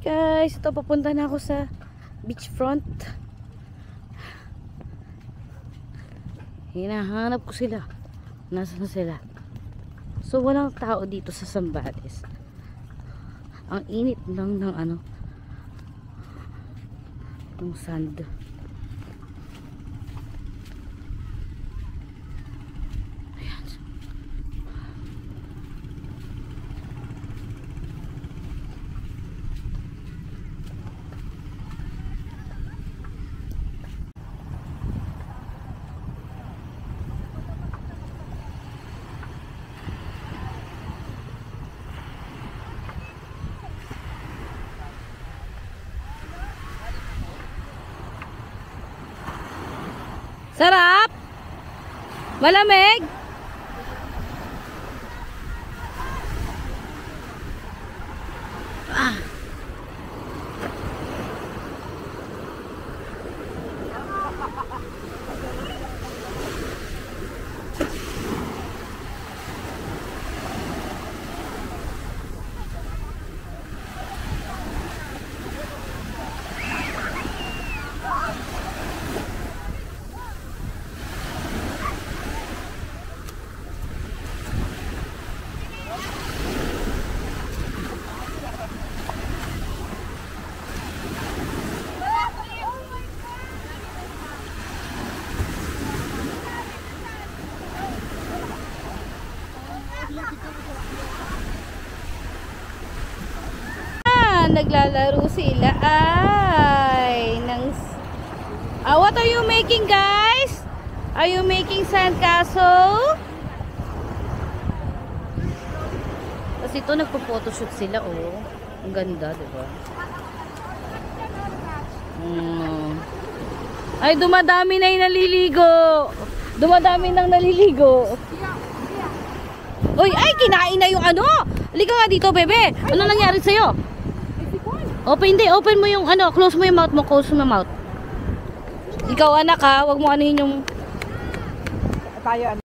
Guys, ito papunta na ako sa beachfront. Hinahanap ko sila. Nasaan sila? So walang tao dito sa Zambales. Ang init lang ng ano, ng sand. Ayan. Sarap! Malamig! Ah. Naglalaro sila ay what are you making, guys? Are you making sandcastle? Kasi ito nagpo-photoshoot sila, oh. Ang ganda, diba? Ay, dumadami na yung naliligo. Dumadami nang naliligo. Uy, ay, kinain na yung ano. Halika nga dito, bebe. Ano nangyari sa'yo? Open mo yung ano, close mo yung mouth mo, close mo yung mouth. Ikaw anak ha, wag mo anuhin yung... Tayo